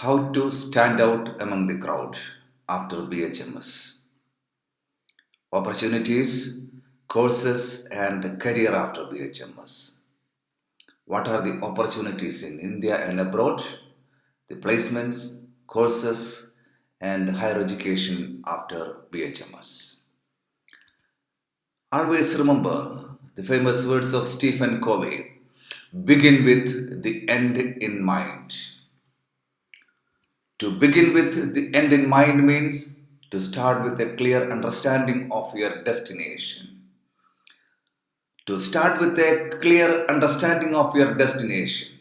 How to stand out among the crowd after BHMS. Opportunities, courses, and career after BHMS. What are the opportunities in India and abroad? The placements, courses, and higher education after BHMS. Always remember the famous words of Stephen Covey, begin with the end in mind. To begin with the end in mind means to start with a clear understanding of your destination. To start with a clear understanding of your destination.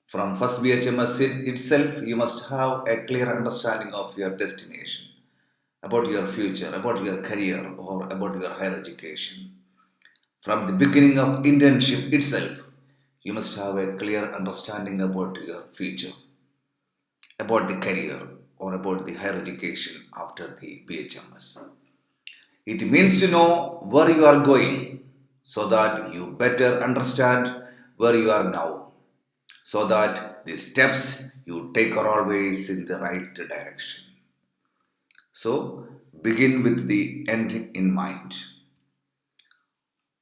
From first BHMS itself, you must have a clear understanding of your destination, about your future, about your career, or about your higher education. From the beginning of internship itself, you must have a clear understanding about your future, about the career, or about the higher education after the BHMS. It means to know where you are going so that you better understand where you are now, so that the steps you take are always in the right direction. So, begin with the end in mind.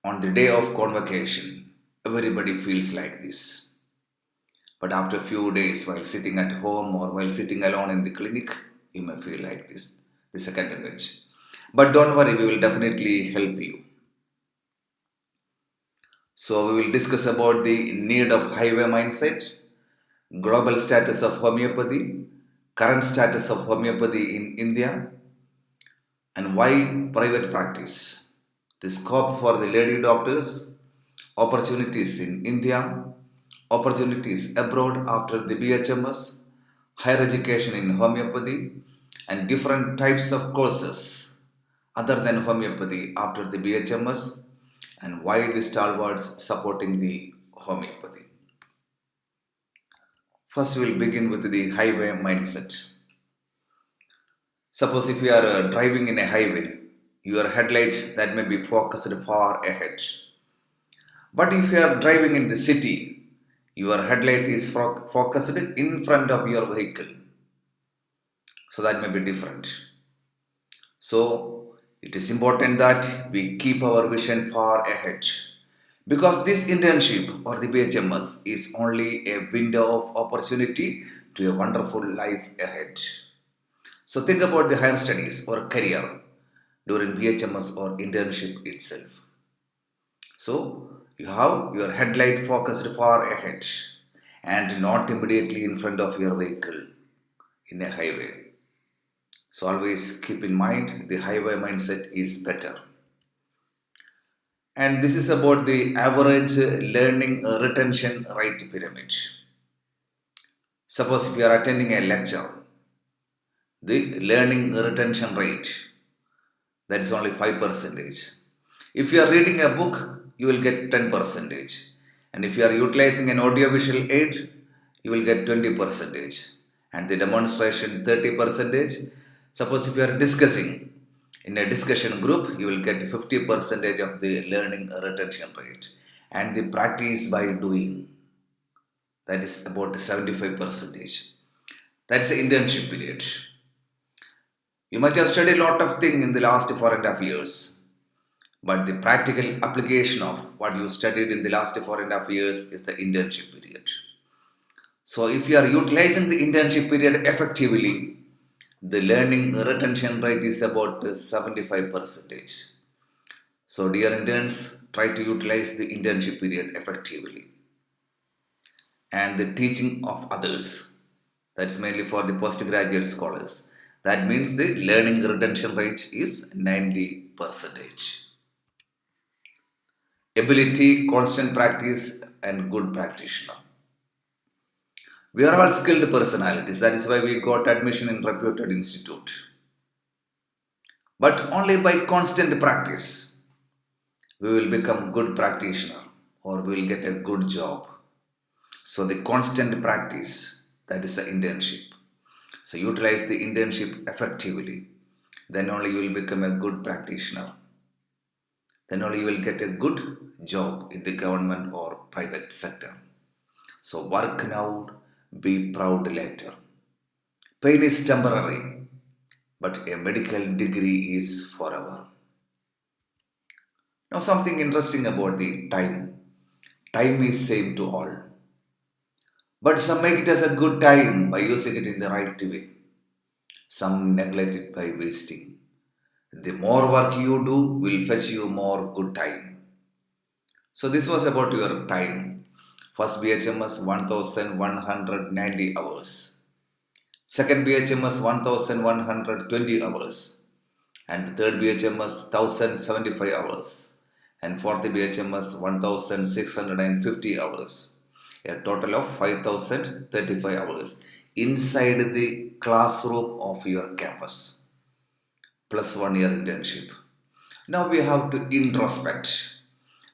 On the day of convocation, everybody feels like this. But after a few days, while sitting at home or while sitting alone in the clinic, you may feel like this, the second image. But don't worry, we will definitely help you. So we will discuss about the need of highway mindset, global status of homeopathy, current status of homeopathy in India, and why private practice, the scope for the lady doctors, opportunities in India, opportunities abroad after the BHMS, higher education in homeopathy, and different types of courses other than homeopathy after the BHMS, and why the stalwarts supporting the homeopathy. First, we'll begin with the highway mindset. Suppose if you are driving in a highway, your headlight that may be focused far ahead. But if you are driving in the city, your headlight is focused in front of your vehicle. So that may be different. So it is important that we keep our vision far ahead. Because this internship or the BHMS is only a window of opportunity to a wonderful life ahead. So think about the higher studies or career during BHMS or internship itself. So you have your headlight focused far ahead and not immediately in front of your vehicle in a highway. So always keep in mind the highway mindset is better. And this is about the average learning retention rate pyramid. Suppose if you are attending a lecture, the learning retention rate, that is only 5%. If you are reading a book, you will get 10%. And if you are utilizing an audiovisual aid, you will get 20%. And the demonstration 30%. Suppose if you are discussing in a discussion group, you will get 50% of the learning retention rate. And the practice by doing, that is about 75%. That is the internship period. You might have studied a lot of things in the last 4.5 years, but the practical application of what you studied in the last 4.5 years is the internship period. So if you are utilizing the internship period effectively, the learning retention rate is about 75%. So dear interns, try to utilize the internship period effectively. And the teaching of others, that's mainly for the postgraduate scholars. That means the learning retention rate is 90%. Ability, constant practice, and good practitioner. We are all skilled personalities. That is why we got admission in reputed institute. But only by constant practice, we will become good practitioner or we will get a good job. So the constant practice, that is the internship. So utilize the internship effectively. Then only you will become a good practitioner. Then only you will get a good job in the government or private sector. So work now, be proud later. Pain is temporary, but a medical degree is forever. Now something interesting about the time. Time is same to all. But some make it as a good time by using it in the right way. Some neglect it by wasting. The more work you do will fetch you more good time. So this was about your time. First BHMS 1190 hours. Second BHMS 1120 hours. And third BHMS 1075 hours. And fourth BHMS 1650 hours. A total of 5035 hours inside the classroom of your campus. Plus 1 year internship. Now we have to introspect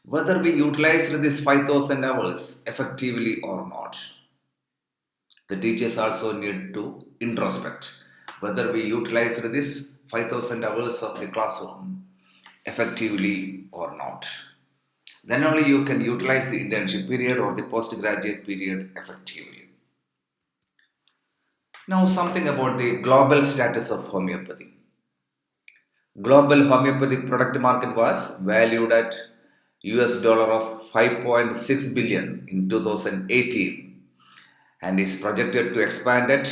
whether we utilized this 5000 hours effectively or not. The teachers also need to introspect whether we utilized this 5000 hours of the classroom effectively or not. Then only you can utilize the internship period or the postgraduate period effectively. Now something about the global status of homeopathy. Global homeopathic product market was valued at US dollar of 5.6 billion in 2018 and is projected to expand at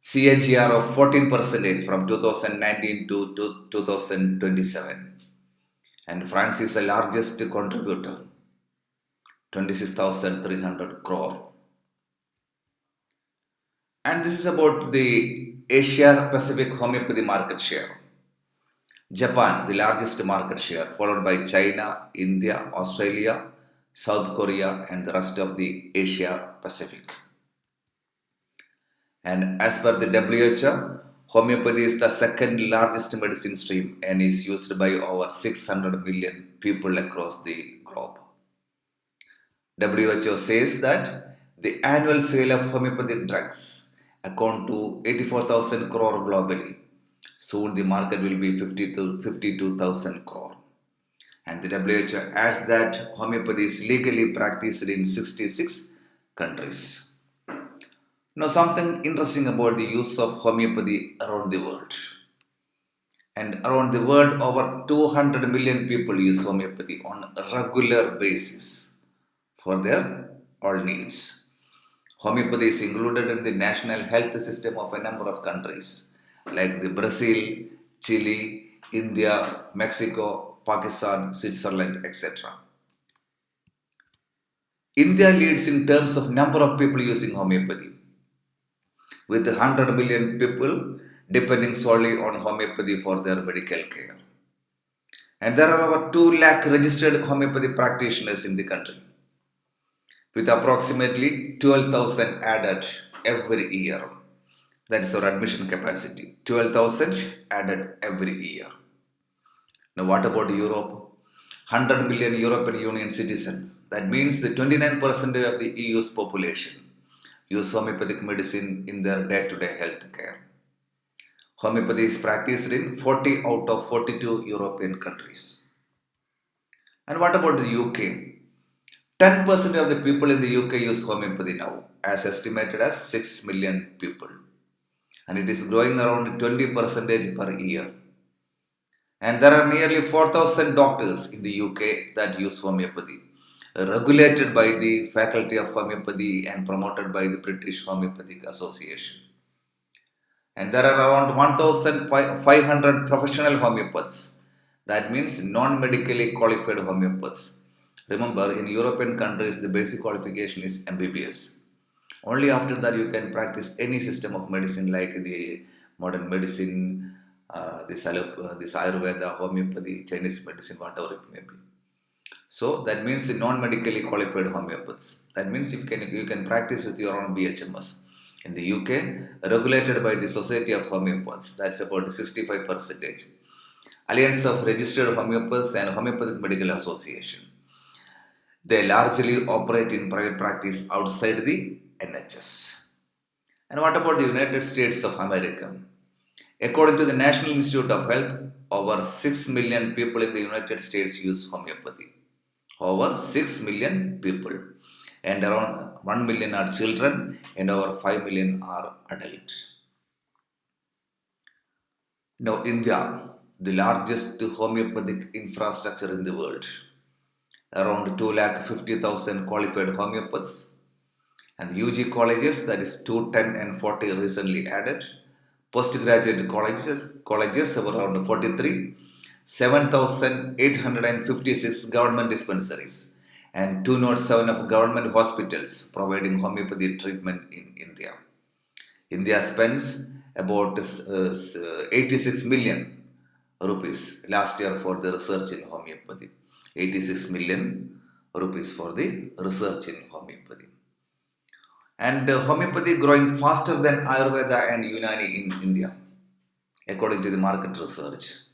CAGR of 14% from 2019 to 2027. And France is the largest contributor, 26,300 crore. And this is about the Asia Pacific homeopathy market share. Japan, the largest market share, followed by China, India, Australia, South Korea, and the rest of the Asia Pacific. And as per the WHO, homeopathy is the second largest medicine stream and is used by over 600 million people across the globe. WHO says that the annual sale of homeopathic drugs account to 84,000 crore globally. Soon the market will be 52,000 crore. And the WHO adds that homeopathy is legally practiced in 66 countries. Now something interesting about the use of homeopathy around the world. And around the world, over 200 million people use homeopathy on a regular basis for their all needs. Homeopathy is included in the national health system of a number of countries like the Brazil, Chile, India, Mexico, Pakistan, Switzerland, etc. India leads in terms of number of people using homeopathy, with 100 million people depending solely on homeopathy for their medical care. And there are over 2 lakh registered homeopathy practitioners in the country, with approximately 12,000 added every year. That is our admission capacity. 12,000 added every year. Now what about Europe? 100 million European Union citizens. That means the 29% of the EU's population use homeopathic medicine in their day-to-day health care. Homeopathy is practiced in 40 out of 42 European countries. And what about the UK? 10% of the people in the UK use homeopathy now, as estimated as 6 million people. And it is growing around 20% per year. And there are nearly 4,000 doctors in the UK that use homeopathy, regulated by the Faculty of Homeopathy and promoted by the British Homeopathic Association. And there are around 1,500 professional homeopaths. That means non-medically qualified homeopaths. Remember, in European countries, the basic qualification is MBBS. Only after that you can practice any system of medicine like the modern medicine, this Ayurveda, homeopathy, Chinese medicine, whatever it may be. So that means the non-medically qualified homeopaths. That means you can practice with your own BHMS. In the UK, regulated by the Society of Homeopaths, that's about 65%. Alliance of Registered Homeopaths and Homeopathic Medical Association. They largely operate in private practice outside the NHS. And what about the United States of America? According to the National Institute of Health, over 6 million people in the United States use homeopathy. Over 6 million people. And around 1 million are children and over 5 million are adults. Now, India, the largest homeopathic infrastructure in the world, around 250,000 qualified homeopaths, and UG colleges, that is 210 and 40 recently added, postgraduate colleges of around 43, 7,856 government dispensaries, and 207 of government hospitals providing homeopathy treatment in India. India spends about 86 million rupees last year for the research in homeopathy. 86 million rupees for the research in homeopathy. And homeopathy growing faster than Ayurveda and Unani in India, according to the market research.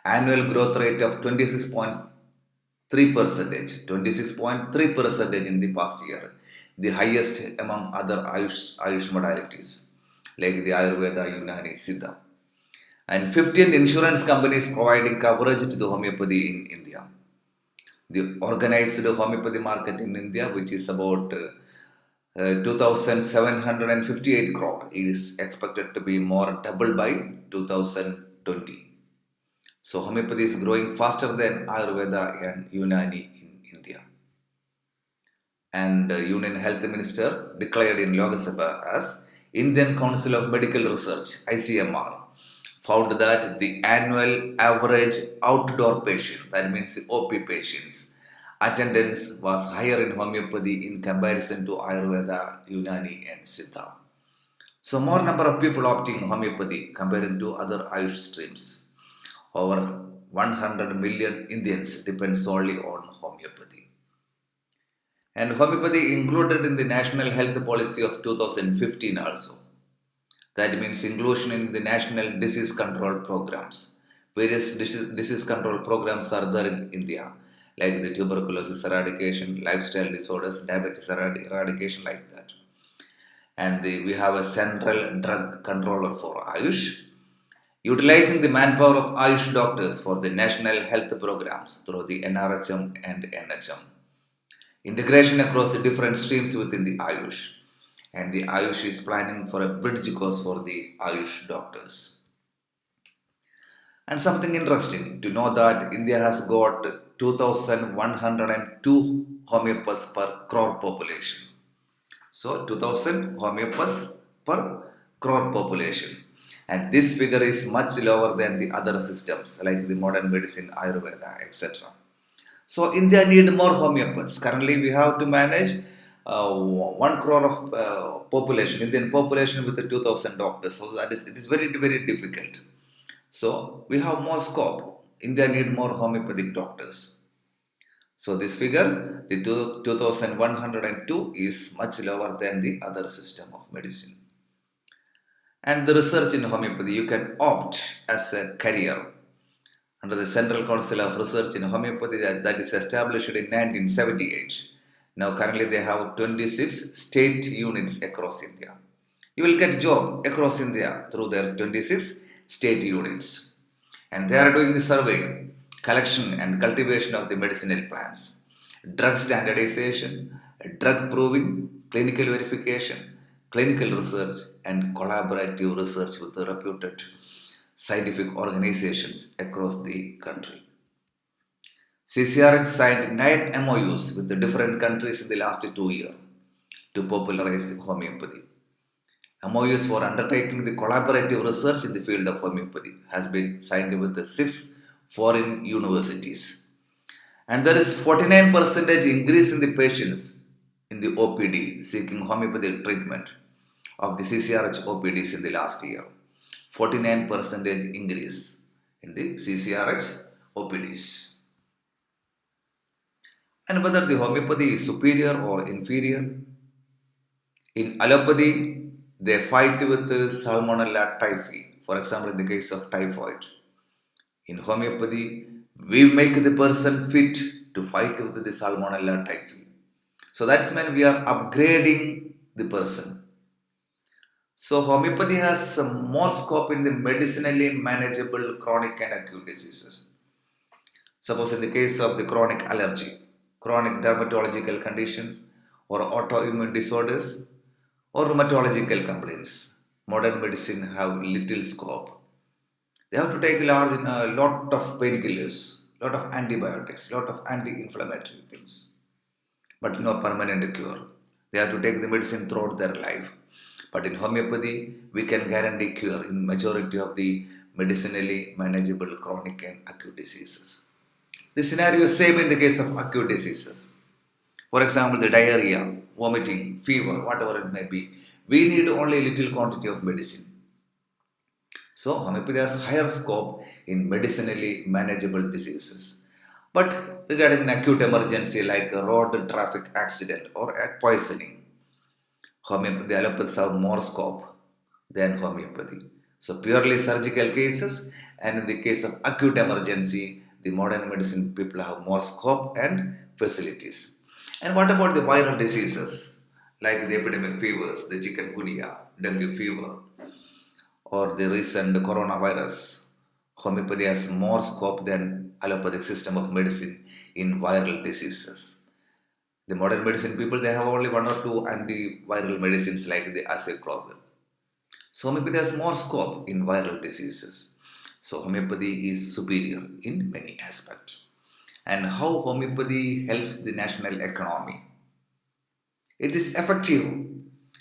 Annual growth rate of 26.3% in the past year, the highest among other Ayush modalities like the Ayurveda, Unani, Siddha. And 15 insurance companies providing coverage to the homeopathy in India. The organized homeopathy market in India, which is about 2,758 crore, is expected to be more double by 2020. So homeopathy is growing faster than Ayurveda and Unani in India. And Union Health Minister declared in Lokhsaba as Indian Council of Medical Research, ICMR, found that the annual average outdoor patient, that means the OP patients, attendance was higher in homeopathy in comparison to Ayurveda, Unani and Siddha. So more number of people opting homeopathy comparing to other Ayush streams. Over 100 million Indians depend solely on homeopathy. And homeopathy included in the National Health Policy of 2015 also. That means inclusion in the National Disease Control Programs. Various disease control programs are there in India, like the tuberculosis eradication, lifestyle disorders, diabetes eradication, like that. And we have a central drug controller for Ayush, utilizing the manpower of Ayush doctors for the national health programs through the NRHM and NHM. Integration across the different streams within the Ayush. And the Ayush is planning for a bridge course for the Ayush doctors. And something interesting to know that India has got 2,102 homeopaths per crore population. So 2,000 homeopaths per crore population. And this figure is much lower than the other systems like the modern medicine, Ayurveda, etc. So India need more homeopaths. Currently we have to manage 1 crore of population, Indian population with the 2,000 doctors. So it is very, very difficult. So we have more scope. India need more homeopathic doctors. So this figure, the 2,102 is much lower than the other system of medicine. And the research in homeopathy, you can opt as a career under the Central Council of Research in Homeopathy that is established in 1978. Now currently they have 26 state units across India. You will get job across India through their 26 state units. And they are doing the survey, collection and cultivation of the medicinal plants, drug standardization, drug proving, clinical verification, clinical research and collaborative research with the reputed scientific organizations across the country. CCRH signed 9 MOUs with the different countries in the last 2 years to popularize homeopathy. MOUs for undertaking the collaborative research in the field of homeopathy has been signed with the 6 foreign universities. And there is 49% increase in the patients in the OPD seeking homeopathic treatment of the CCRH OPDs in the last year. 49% increase in the CCRH OPDs. And whether the homeopathy is superior or inferior. In allopathy, they fight with the Salmonella typhi, for example, in the case of typhoid. In homeopathy, we make the person fit to fight with the Salmonella typhi. So that's when we are upgrading the person. So homeopathy has more scope in the medicinally manageable chronic and acute diseases. Suppose in the case of the chronic allergy, chronic dermatological conditions, or autoimmune disorders or rheumatological complaints. Modern medicine have little scope. They have to take a lot of painkillers, lot of antibiotics, lot of anti-inflammatory things, but no permanent cure. They have to take the medicine throughout their life. But in homeopathy, we can guarantee cure in majority of the medicinally manageable chronic and acute diseases. The scenario is same in the case of acute diseases. For example, the diarrhea, vomiting, fever, whatever it may be, we need only a little quantity of medicine. So homeopathy has higher scope in medicinally manageable diseases. But regarding an acute emergency like a road traffic accident or a poisoning, the allopathies have more scope than homeopathy. So purely surgical cases, and in the case of acute emergency, the modern medicine people have more scope and facilities. And what about the viral diseases like the epidemic fevers, the chikungunya, dengue fever, or the recent coronavirus? Homeopathy has more scope than allopathic system of medicine in viral diseases. The modern medicine people, they have only one or two antiviral medicines like the acecloprid. So homeopathy has more scope in viral diseases. So homeopathy is superior in many aspects. And how homeopathy helps the national economy? It is effective,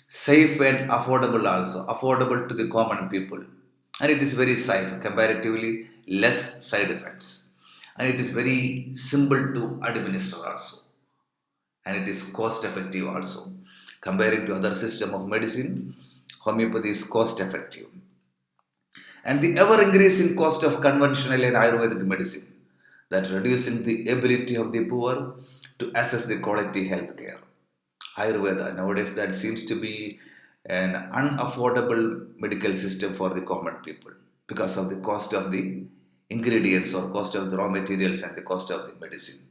safe and affordable also, affordable to the common people. And it is very safe, comparatively less side effects. And it is very simple to administer also. And it is cost effective also. Comparing to other system of medicine, homeopathy is cost effective. And the ever increasing cost of conventional and Ayurvedic medicine that reducing the ability of the poor to access the quality health care. Ayurveda nowadays that seems to be an unaffordable medical system for the common people because of the cost of the ingredients or cost of the raw materials and the cost of the medicine.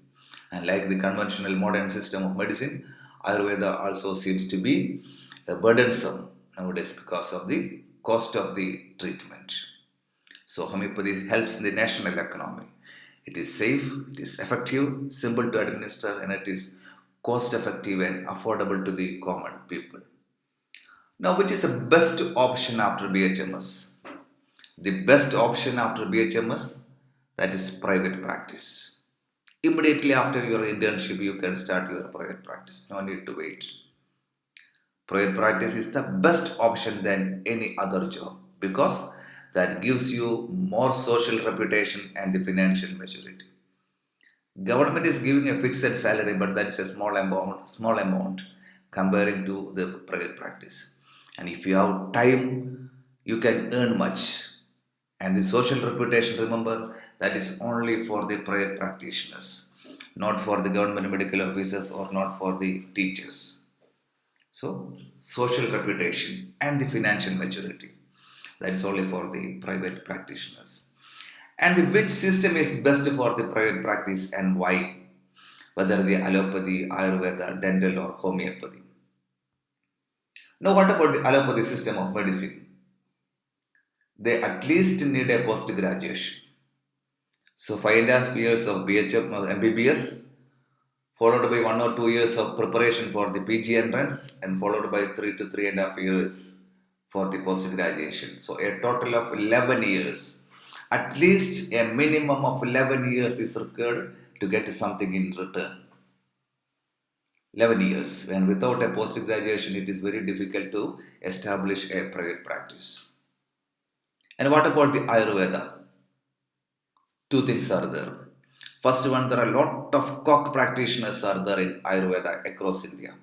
And like the conventional modern system of medicine, Ayurveda also seems to be burdensome nowadays because of the cost of the treatment. So homeopathy helps in the national economy. It is safe, it is effective, simple to administer, and it is cost effective and affordable to the common people. Now, which is the best option after BHMS? The best option after BHMS, that is private practice. Immediately after your internship, you can start your private practice. No need to wait. Private practice is the best option than any other job because that gives you more social reputation and the financial maturity. Government is giving a fixed salary, but that's a small amount comparing to the private practice. And if you have time, you can earn much. And the social reputation, remember, that is only for the private practitioners, not for the government medical officers or not for the teachers. So, social reputation and the financial maturity, that is only for the private practitioners. And which system is best for the private practice and why? Whether the allopathy, Ayurveda, dental, or homeopathy. Now, what about the allopathy system of medicine? They at least need a post graduation. So, 5.5 years of BHM or MBBS, followed by 1 or 2 years of preparation for the PG entrance, and followed by 3 to 3.5 years for the post graduation. So, a total of 11 years. At least a minimum of 11 years is required to get something in return. 11 years. And without a post graduation, it is very difficult to establish a private practice. And what about the Ayurveda? Two things are there. First one, there are a lot of cock practitioners are there in Ayurveda across India.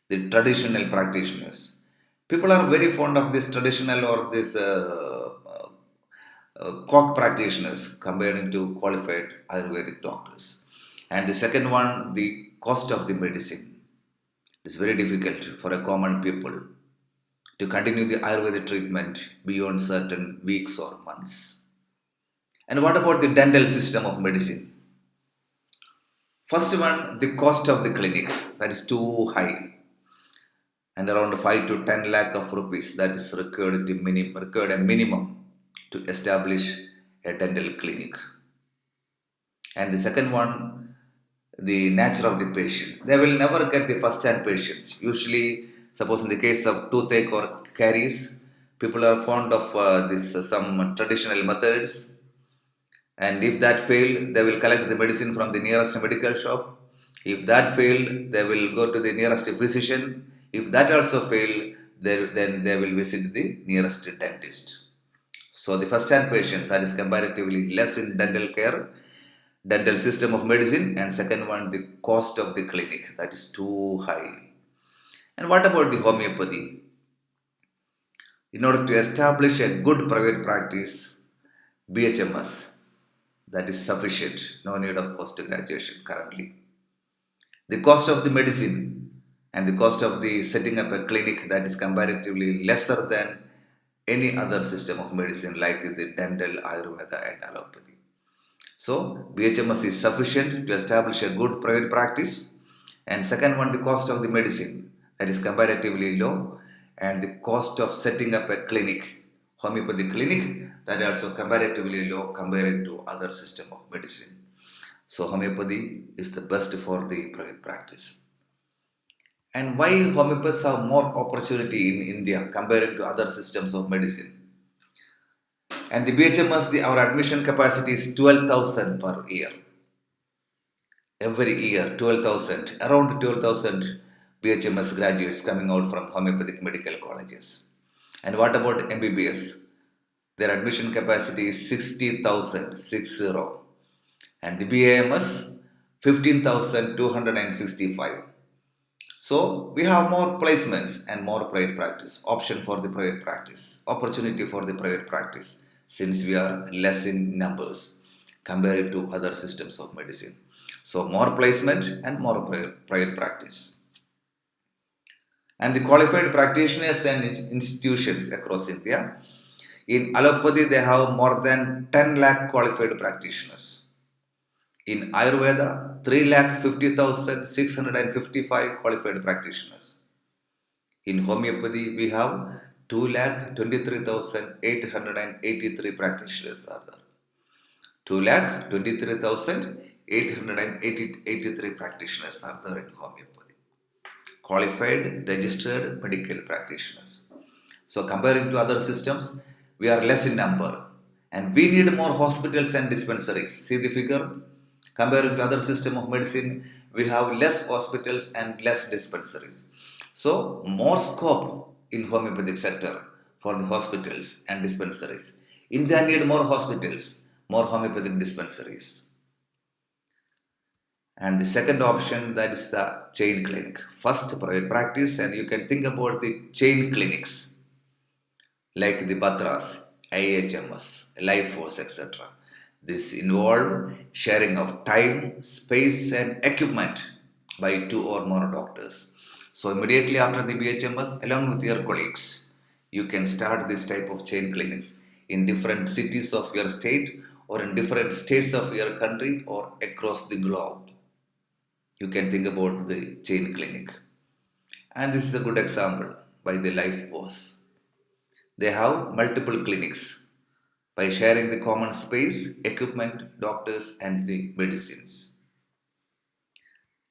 The traditional practitioners. People are very fond of this traditional or this cock practitioners comparing to qualified Ayurvedic doctors. And the second one, the cost of the medicine. It's very difficult for a common people to continue the Ayurvedic treatment beyond certain weeks or months. And what about the dental system of medicine? First one, the cost of the clinic, that is too high, and around 5 to 10 lakh of rupees that is required a minimum to establish a dental clinic. And the second one, the nature of the patient. They will never get the first-hand patients. Usually, suppose in the case of toothache or caries, people are fond of some traditional methods, and if that failed, they will collect the medicine from the nearest medical shop. If that failed, they will go to the nearest physician. If that also failed, then they will visit the nearest dentist. So the first-hand patient, that is comparatively less in dental care, dental system of medicine, and second one, the cost of the clinic, that is too high. And what about the homeopathy? In order to establish a good private practice, BHMS, that is sufficient, no need of post graduation currently. The cost of the medicine and the cost of the setting up a clinic, that is comparatively lesser than any other system of medicine like the dental, Ayurveda and allopathy. So BHMS is sufficient to establish a good private practice. And second one, the cost of the medicine, that is comparatively low, and the cost of setting up a clinic, homeopathy clinic, that is also comparatively low compared to other system of medicine. So homeopathy is the best for the private practice. And why homeopaths have more opportunity in India compared to other systems of medicine? And the BHMS, our admission capacity is 12,000 per year. Every year, 12,000, around 12,000 BHMS graduates coming out from homeopathic medical colleges. And what about MBBS? Their admission capacity is 60,000, 60. And the BAMS, 15,265. So we have more placements and more private practice, option for the private practice, opportunity for the private practice, since we are less in numbers compared to other systems of medicine. So more placement and more private practice. And the qualified practitioners and institutions across India, in allopathy they have more than 10 lakh qualified practitioners. In Ayurveda, 3,50,655 qualified practitioners. In homeopathy, we have 2,23,883 practitioners are there. 2,23,883 practitioners are there in homeopathy. Qualified, registered medical practitioners. So comparing to other systems, we are less in number. And we need more hospitals and dispensaries. See the figure? Comparing to other system of medicine, we have less hospitals and less dispensaries. So more scope in homeopathic sector for the hospitals and dispensaries. India need more hospitals, more homeopathic dispensaries. And the second option, that is the chain clinic. First private practice, and you can think about the chain clinics like the Batras, IHMS, Life Force, etc. This involve sharing of time, space and equipment by 2 or more doctors. So immediately after the BHMS, along with your colleagues, you can start this type of chain clinics in different cities of your state or in different states of your country or across the globe. You can think about the chain clinic. And this is a good example by the Life Force. They have multiple clinics by sharing the common space, equipment, doctors and the medicines.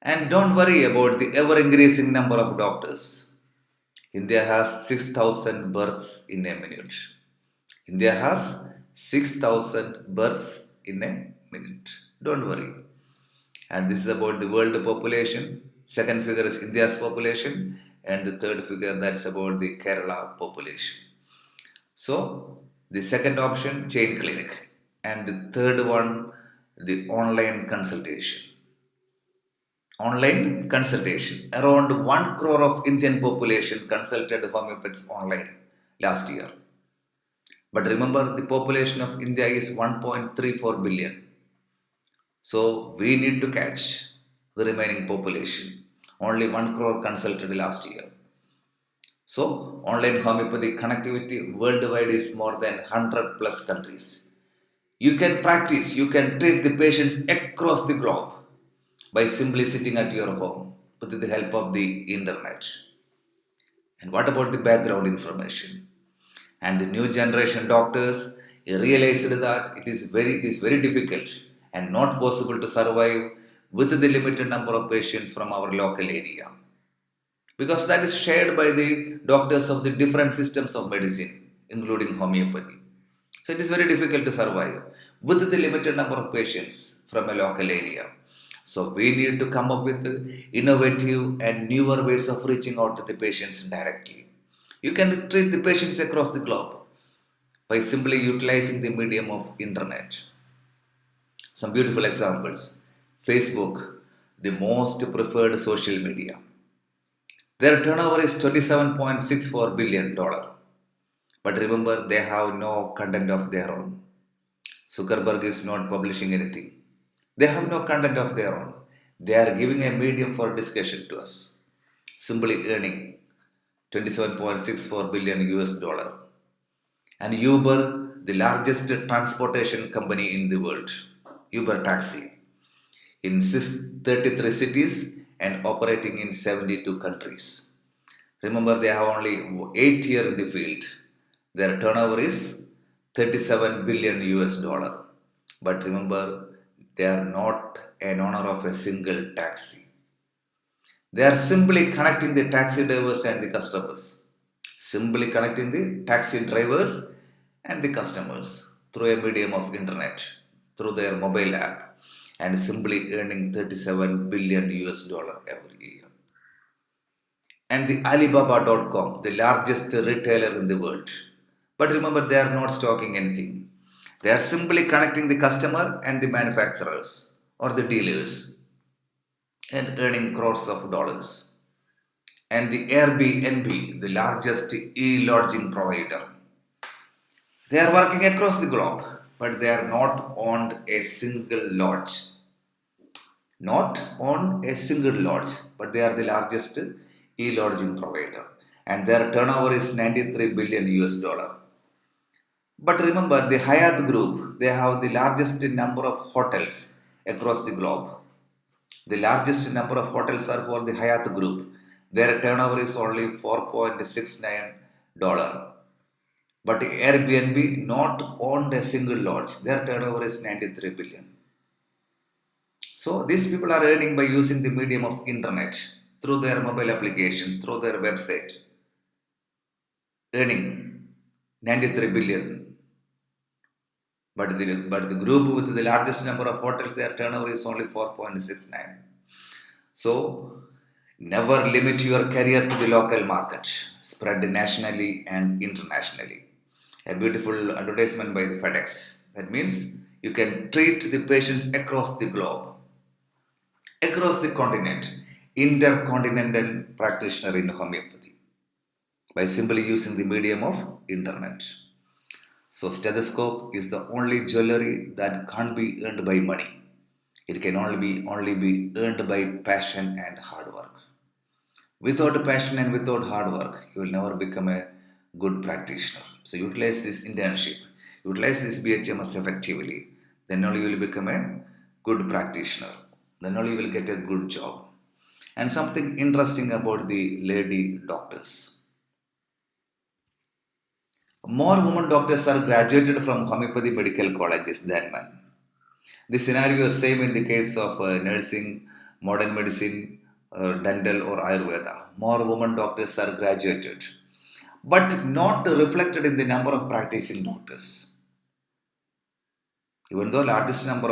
And don't worry about the ever increasing number of doctors. India has 6,000 births in a minute. India has 6,000 births in a minute. Don't worry. And this is about the world population. Second figure is India's population. And the third figure, that's about the Kerala population. So, the second option, chain clinic. And the third one, the online consultation. Online consultation. Around 1 crore of Indian population consulted homeopaths online last year. But remember, the population of India is 1.34 billion. So, we need to catch the remaining population. Only 1 crore consulted last year. So, online homeopathy connectivity worldwide is more than 100 plus countries. You can practice, you can treat the patients across the globe by simply sitting at your home with the help of the internet. And what about the background information? And the new generation doctors realized that it is very difficult and not possible to survive with the limited number of patients from our local area. Because that is shared by the doctors of the different systems of medicine, including homeopathy. So it is very difficult to survive with the limited number of patients from a local area. So we need to come up with innovative and newer ways of reaching out to the patients directly. You can treat the patients across the globe by simply utilizing the medium of internet. Some beautiful examples. Facebook, the most preferred social media. Their turnover is $27.64 billion. But remember, they have no content of their own. Zuckerberg is not publishing anything. They have no content of their own. They are giving a medium for discussion to us. Simply earning 27.64 billion US dollar. And Uber, the largest transportation company in the world. Uber Taxi. In 33 cities and operating in 72 countries. Remember, they have only 8 years in the field. Their turnover is 37 billion US dollar. But remember, they are not an owner of a single taxi. They are simply connecting the taxi drivers and the customers. Simply connecting the taxi drivers and the customers through a medium of internet, through their mobile app, and simply earning 37 billion US dollar every year. And the Alibaba.com, the largest retailer in the world. But remember, they are not stocking anything. They are simply connecting the customer and the manufacturers or the dealers and earning crores of dollars. And the Airbnb, the largest e-lodging provider. They are working across the globe, but they are not owned a single lodge. Not on a single lodge, but they are the largest e-lodging provider. And their turnover is 93 billion US dollar. But remember, the Hyatt Group, they have the largest number of hotels across the globe. The largest number of hotels are for the Hyatt Group. Their turnover is only $4.69. But Airbnb not owned a single lodge. Their turnover is 93 billion. So these people are earning by using the medium of internet through their mobile application, through their website, earning 93 billion. But the group with the largest number of hotels, their turnover is only 4.69. So never limit your career to the local market. Spread nationally and internationally. A beautiful advertisement by the FedEx. That means you can treat the patients across the globe, across the continent, intercontinental practitioner in homeopathy by simply using the medium of internet. So stethoscope is the only jewelry that can't be earned by money. It can only be earned by passion and hard work. Without passion and without hard work, you will never become a good practitioner. So utilize this internship, utilize this BHMS effectively. Then only you will become a good practitioner. Then only you will get a good job. And something interesting about the lady doctors. More women doctors are graduated from homeopathy medical colleges than men. The scenario is same in the case of nursing, modern medicine, dental or Ayurveda. More women doctors are graduated, but not reflected in the number of practicing doctors. Even though largest number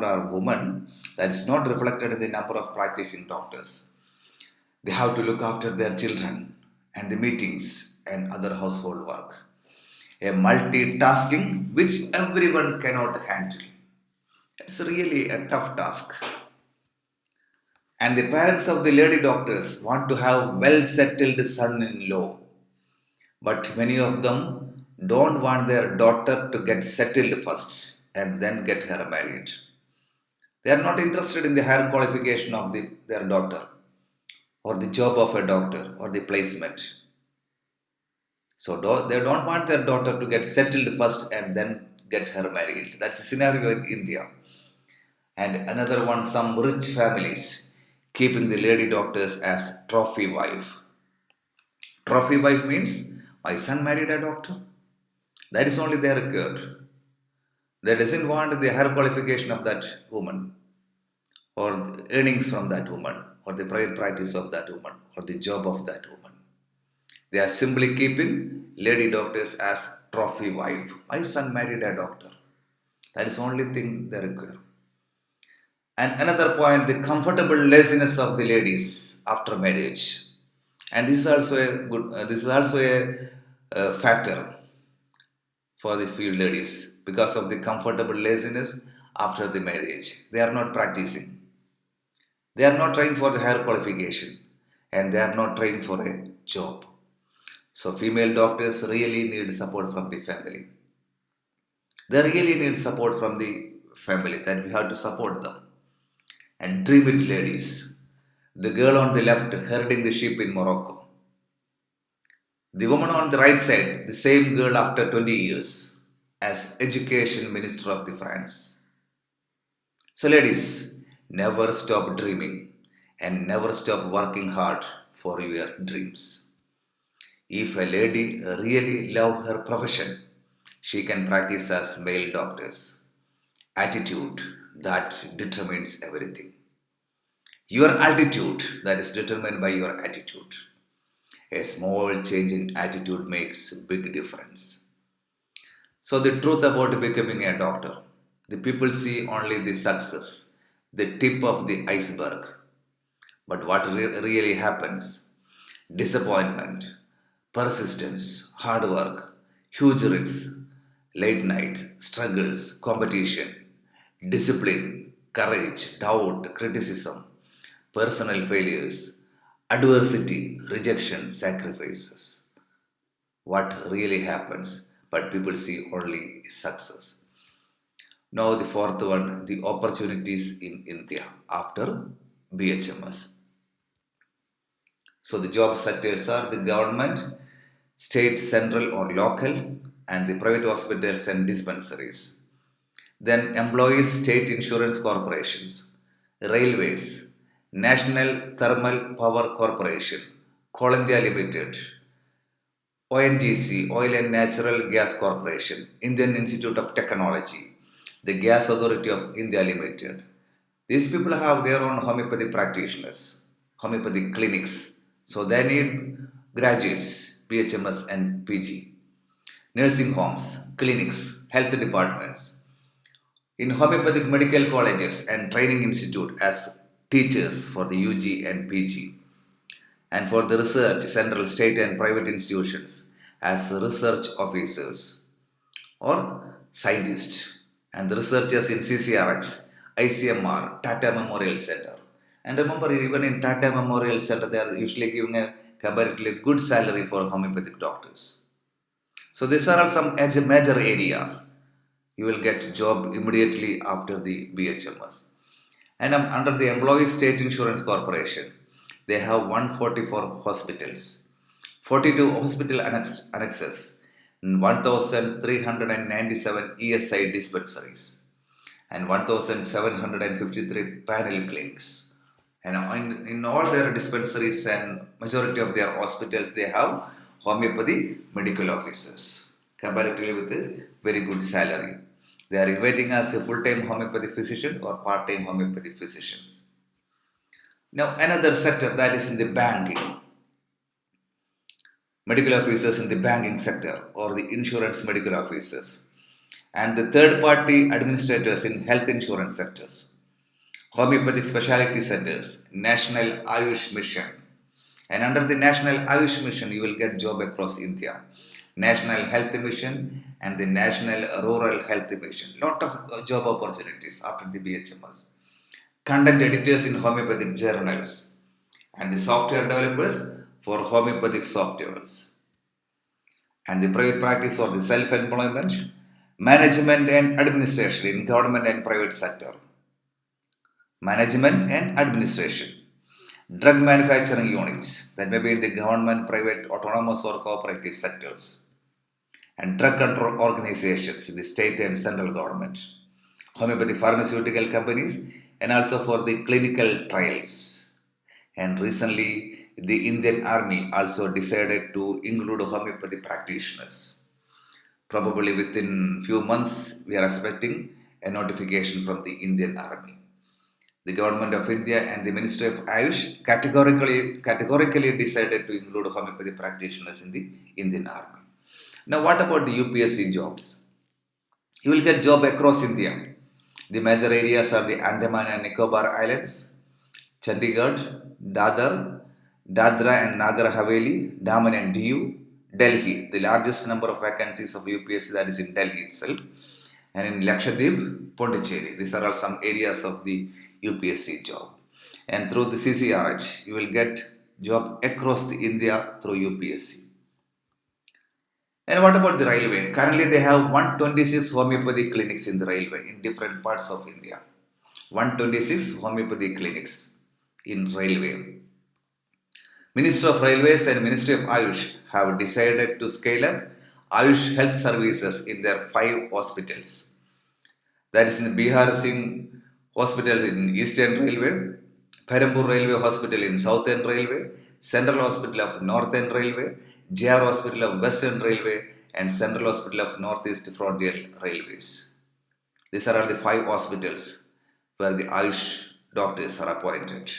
are women, that is not reflected in the number of practicing doctors. They have to look after their children and the meetings and other household work. A multitasking which everyone cannot handle. It's really a tough task. And the parents of the lady doctors want to have well settled son in law. But many of them don't want their daughter to get settled first and then get her married. They are not interested in the higher qualification of their daughter or the job of a doctor or the placement. So they don't want their daughter to get settled first and then get her married. That's the scenario in India. And another one, some rich families keeping the lady doctors as trophy wife. Trophy wife means my son married a doctor. That is only they required. They doesn't want the higher qualification of that woman. or the earnings from that woman, or the private practice of that woman, or the job of that woman. They are simply keeping lady doctors as trophy wife. My son married a doctor. That is the only thing they require. And another point, the comfortable laziness of the ladies after marriage. And this is also a factor for the few ladies because of the comfortable laziness after the marriage. They are not practicing. They are not trying for the higher qualification and they are not trying for a job. So female doctors really need support from the family. They really need support from the family that we have to support them. And dream it, ladies. The girl on the left herding the sheep in Morocco. The woman on the right side, the same girl after 20 years as education minister of the France. So ladies, never stop dreaming and never stop working hard for your dreams. If a lady really loves her profession, she can practice as male doctors. Attitude that determines everything. Your altitude that is determined by your attitude. A small change in attitude makes a big difference. So the truth about becoming a doctor, the people see only the success, the tip of the iceberg. But what really happens? Disappointment, persistence, hard work, huge risks, late night, struggles, competition, discipline, courage, doubt, criticism, personal failures, adversity, rejection, sacrifices. What really happens, but people see only success. Now, the fourth one, the opportunities in India after BHMS. So, the job sectors are the government, state, central, or local, and the private hospitals and dispensaries. Then, employees, state insurance corporations, railways, National Thermal Power Corporation, Coal India Limited, ONGC, Oil and Natural Gas Corporation, Indian Institute of Technology, the Gas Authority of India Limited. These people have their own homeopathy practitioners, homeopathy clinics. So they need graduates, BHMS and PG, nursing homes, clinics, health departments, in homeopathic medical colleges and training institute as teachers for the UG and PG, and for the research, central, state and private institutions as research officers or scientists, and the researchers in CCRH, ICMR, Tata Memorial Center. And remember, even in Tata Memorial Center, they are usually giving a comparatively good salary for homeopathic doctors. So these are all some major areas. You will get job immediately after the BHMS. And under the Employees State Insurance Corporation, they have 144 hospitals, 42 hospital annexes, 1,397 ESI dispensaries, and 1,753 panel clinics. And in all their dispensaries and majority of their hospitals, they have homeopathy medical officers, comparatively with a very good salary. They are inviting us a full-time homeopathy physician or part-time homeopathy physicians. Now another sector that is in the banking, medical officers in the banking sector or the insurance medical officers, and the third-party administrators in health insurance sectors, homeopathic specialty centers, National Ayush Mission. And under the National Ayush Mission, you will get job across India. National Health Mission and the National Rural Health Mission. Lot of job opportunities after the BHMS. Content editors in homeopathic journals and the software developers for homeopathic softwares. And the private practice or the self-employment, management and administration in government and private sector. Management and administration. Drug manufacturing units that may be in the government, private, autonomous or cooperative sectors, and drug control organizations in the state and central government, homeopathic pharmaceutical companies, and also for the clinical trials. And recently, the Indian Army also decided to include homeopathy practitioners. Probably within few months, we are expecting a notification from the Indian Army. The government of India and the Ministry of Ayush categorically decided to include homeopathy practitioners in the Indian Army. Now, what about the UPSC jobs? You will get job across India. The major areas are the Andaman and Nicobar Islands, Chandigarh, Dadra and Nagar Haveli, Daman and Diu, Delhi. The largest number of vacancies of UPSC that is in Delhi itself, and in Lakshadweep, Pondicherry. These are all some areas of the UPSC job. And through the CCRH, you will get job across the India through UPSC. And what about the railway? Currently, they have 126 homeopathy clinics in the railway in different parts of India. 126 homeopathy clinics in railway. Minister of Railways and Ministry of Ayush have decided to scale up Ayush health services in their 5 hospitals. That is in Bihar Singh Hospital in Eastern Railway, Perambur Railway Hospital in Southern Railway, Central Hospital of Northern Railway, JR Hospital of Western Railway, and Central Hospital of Northeast Frontier Railways. These are all the 5 hospitals where the Ayush doctors are appointed.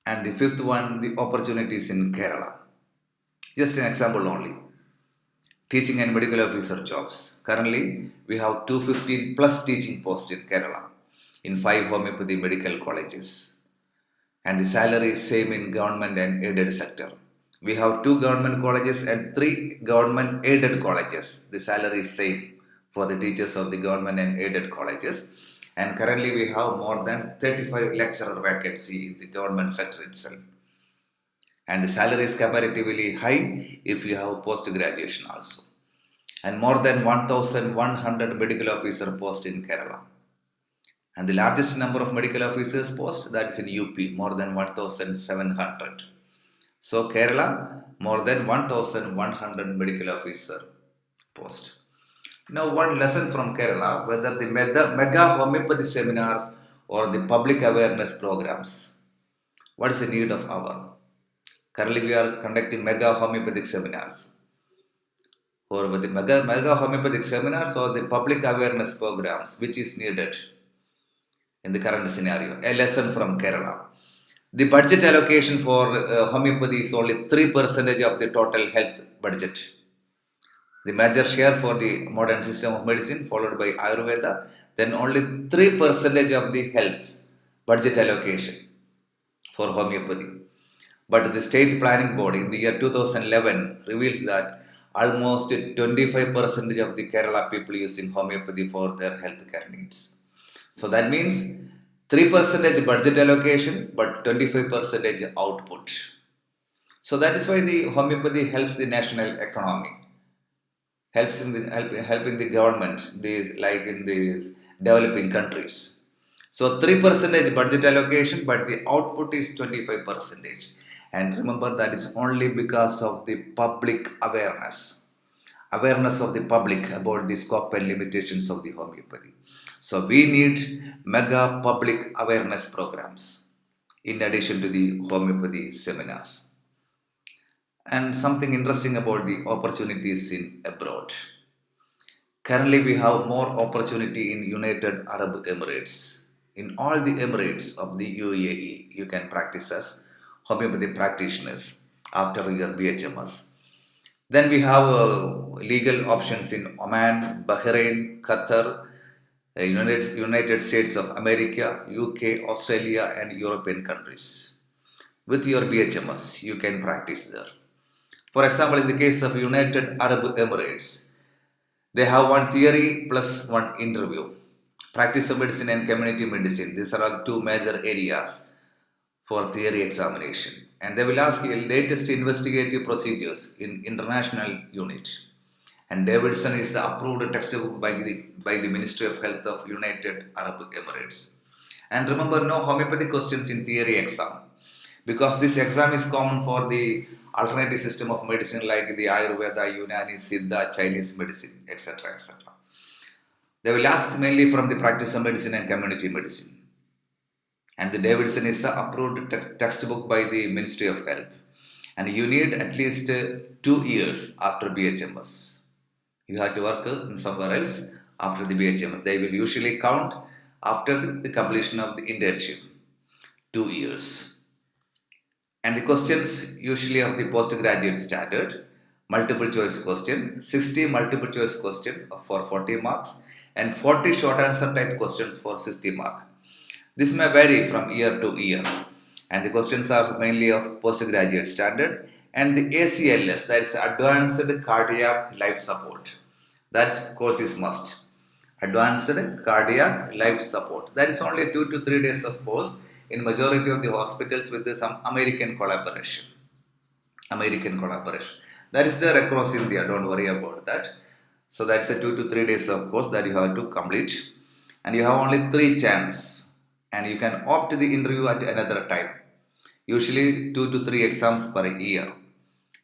And the 5th one, the opportunities in Kerala. Just an example only. Teaching and medical officer jobs. Currently, we have 215 plus teaching posts in Kerala in 5 homeopathy medical colleges. And the salary is same in government and aided sector. We have 2 government colleges and 3 government aided colleges. The salary is same for the teachers of the government and aided colleges. And currently we have more than 35 lecturer vacancy in the government sector itself. And the salary is comparatively high if you have post-graduation also. And more than 1,100 medical officer posts in Kerala. And the largest number of medical officers posts, that is in UP, more than 1,700. So Kerala, more than 1,100 medical officer posts. Now, one lesson from Kerala, whether the mega homeopathy seminars or the public awareness programs. What is the need of our? Currently, we are conducting mega homeopathic seminars. Or the mega homeopathic seminars or the public awareness programs, which is needed in the current scenario. A lesson from Kerala. The budget allocation for homeopathy is only 3% of the total health budget. The major share for the modern system of medicine, followed by Ayurveda, then only 3% of the health budget allocation for homeopathy. But the state planning board in the year 2011 reveals that almost 25% of the Kerala people using homeopathy for their healthcare needs. So that means 3% budget allocation, but 25% output. So that is why the homeopathy helps the national economy. Helping the government, like in these developing countries. So 3% budget allocation, but the output is 25%. And remember, that is only because of the public awareness of the public about the scope and limitations of the homeopathy. So we need mega public awareness programs in addition to the homeopathy seminars. And something interesting about the opportunities in abroad. Currently, we have more opportunity in United Arab Emirates. In all the Emirates of the UAE, you can practice as homeopathy practitioners after your BHMS. Then we have legal options in Oman, Bahrain, Qatar, United States of America, UK, Australia, and European countries. With your BHMS, you can practice there. For example, in the case of United Arab Emirates, they have 1 theory plus 1 interview. Practice of medicine and community medicine. These are all 2 major areas for theory examination. And they will ask you latest investigative procedures in international unit. And Davidson is the approved textbook by the Ministry of Health of United Arab Emirates. And remember, no homeopathic questions in theory exam, because this exam is common for the alternative system of medicine like the Ayurveda, Unani, Siddha, Chinese medicine, etc. etc. They will ask mainly from the practice of medicine and community medicine. And the Davidson is the approved textbook by the Ministry of Health. And you need at least 2 years after BHMS. You have to work in somewhere else after the BHMS. They will usually count after the completion of the internship, 2 years. And the questions usually of the postgraduate standard, multiple choice question, 60 multiple choice question for 40 marks and 40 short answer type questions for 60 marks. This may vary from year to year, and the questions are mainly of postgraduate standard and the ACLS, that is Advanced Cardiac Life Support. That course is must. Advanced Cardiac Life Support. That is only 2 to 3 days of course in majority of the hospitals with some American collaboration. American collaboration. That is there across India, don't worry about that. So that's a 2 to 3 days of course that you have to complete. And you have only 3 chances. And you can opt the interview at another time. Usually 2 to 3 exams per year.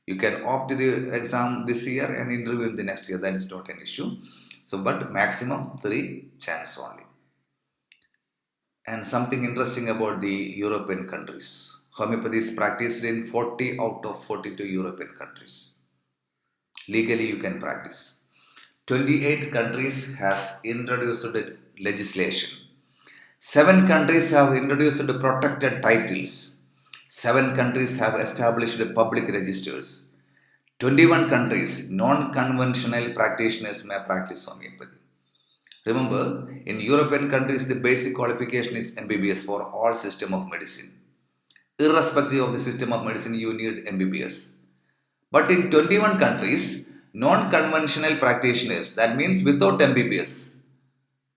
You can opt the exam this year and interview in the next year. That is not an issue. So, but maximum 3 chance only. And something interesting about the European countries. Homeopathy is practiced in 40 out of 42 European countries. Legally you can practice. 28 countries has introduced legislation. 7 countries have introduced protected titles. 7 countries have established public registers. 21 countries, non-conventional practitioners may practice homeopathy. Remember, in European countries, the basic qualification is MBBS for all system of medicine. Irrespective of the system of medicine, you need MBBS. But in 21 countries, non-conventional practitioners, that means without MBBS,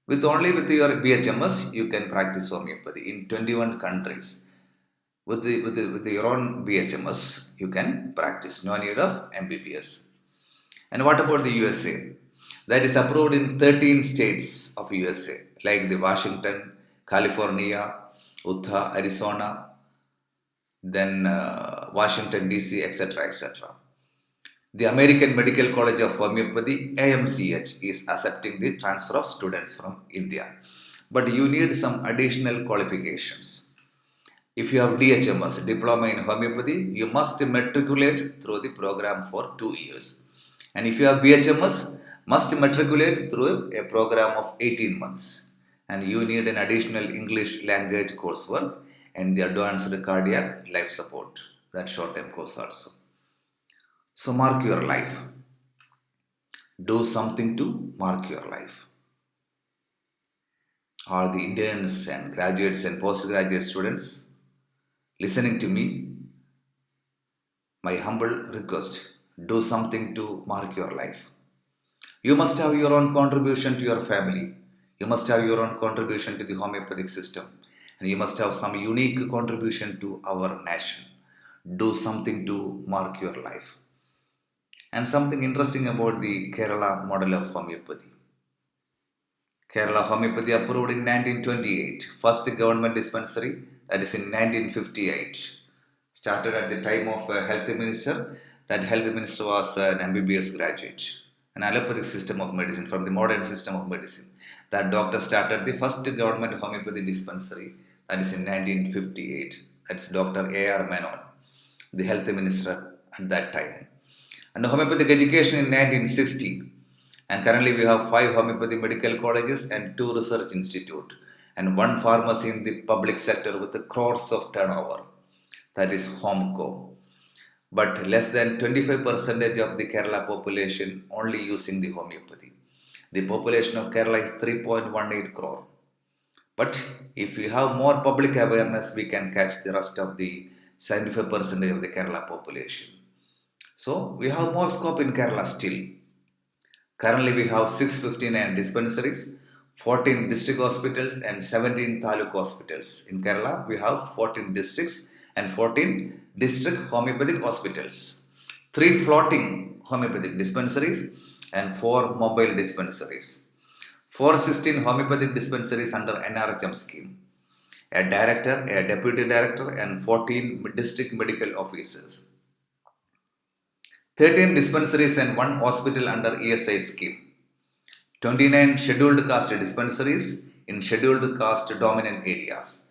with your BHMS, you can practice homeopathy in 21 countries. With your own BHMS, you can practice. No need of MBBS. And what about the USA? That is approved in 13 states of USA, like the Washington, California, Utah, Arizona, then Washington DC, etc., etc. The American Medical College of Homeopathy, AMCH, is accepting the transfer of students from India. But you need some additional qualifications. If you have DHMS, Diploma in Homeopathy, you must matriculate through the program for 2 years. And if you have BHMS, must matriculate through a program of 18 months. And you need an additional English language coursework and the Advanced Cardiac Life Support, that short-term course also. So mark your life. Do something to mark your life. All the interns and graduates and postgraduate students listening to me, my humble request, do something to mark your life. You must have your own contribution to your family. You must have your own contribution to the homeopathic system. And you must have some unique contribution to our nation. Do something to mark your life. And something interesting about the Kerala model of homeopathy. Kerala Homeopathy approved in 1928. First government dispensary, that is in 1958. Started at the time of health minister. That health minister was an MBBS graduate. An allopathic system of medicine from the modern system of medicine. That doctor started the first government homeopathy dispensary, that is in 1958. That's Dr. A.R. Menon, the health minister at that time. And homeopathic education in 1960. And currently we have 5 homeopathy medical colleges and 2 research institutes and 1 pharmacy in the public sector with the crores of turnover. That is Homeco. But less than 25% of the Kerala population only using the homeopathy. The population of Kerala is 3.18 crore. But if we have more public awareness, we can catch the rest of the 75% of the Kerala population. So we have more scope in Kerala still. Currently we have 659 dispensaries, 14 district hospitals and 17 taluk hospitals. In Kerala we have 14 districts and 14 district homeopathic hospitals, 3 floating homeopathic dispensaries and 4 mobile dispensaries, 416 homeopathic dispensaries under NRHM scheme, a director, a deputy director and 14 district medical officers, 13 dispensaries and 1 hospital under ESI scheme, 29 scheduled caste dispensaries in scheduled caste dominant areas.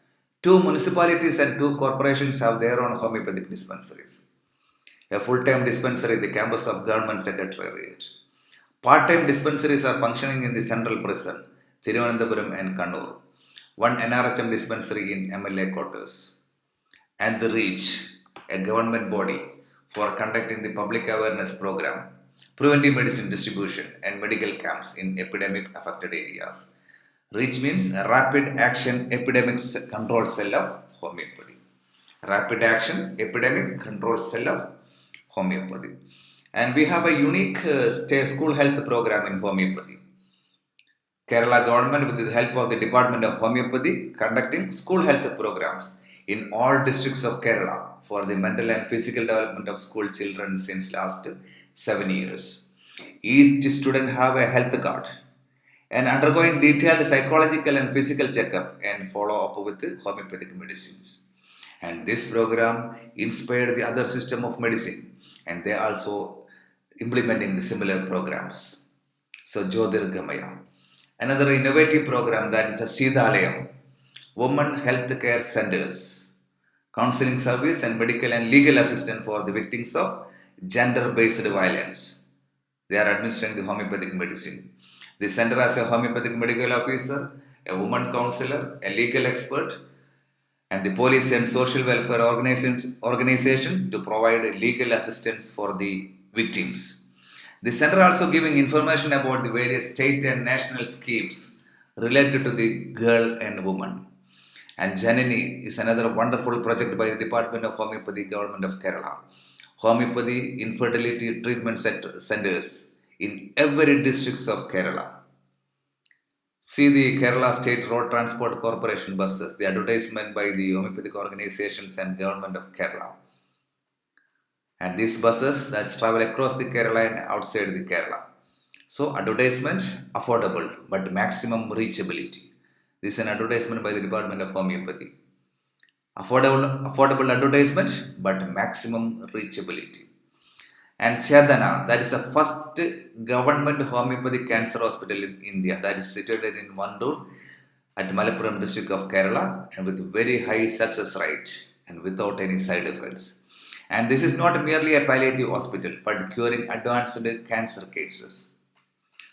2 municipalities and 2 corporations have their own homeopathic dispensaries. A full-time dispensary in the campus of Government Secretariat. Part-time dispensaries are functioning in the central prison, Thiruvananthapuram and Kannur. one NRHM dispensary in MLA quarters, and the REACH, a government body for conducting the public awareness program, preventive medicine distribution, and medical camps in epidemic affected areas. REACH means Rapid Action Epidemic Control Cell of Homeopathy. Rapid Action Epidemic Control Cell of Homeopathy. And we have a unique school health program in homeopathy. Kerala government, with the help of the Department of Homeopathy, conducting school health programs in all districts of Kerala for the mental and physical development of school children since last 7 years. Each student have a health card and undergoing detailed psychological and physical checkup and follow up with homeopathic medicines. And this program inspired the other system of medicine, and they also implementing the similar programs. So Jyotirgamaya. Another innovative program, that is a Seethalayam, Women Health Care Centers, counseling service and medical and legal assistance for the victims of gender-based violence. They are administering the homeopathic medicine. The center has a homeopathic medical officer, a woman counselor, a legal expert, and the police and social welfare organization to provide legal assistance for the victims. The center also giving information about the various state and national schemes related to the girl and woman. And Janani is another wonderful project by the Department of Homeopathy, Government of Kerala. Homeopathy infertility treatment centers in every district of Kerala. See the Kerala State Road Transport Corporation buses, the advertisement by the homeopathic organizations and Government of Kerala. And these buses that travel across the Kerala and outside the Kerala. So advertisement, affordable, but maximum reachability. This is an advertisement by the Department of Homeopathy. Affordable advertisement, but maximum reachability. And Chedana, that is the first government homeopathic cancer hospital in India, that is situated in Vandoor at Malappuram district of Kerala, and with very high success rate and without any side effects. And this is not merely a palliative hospital, but curing advanced cancer cases.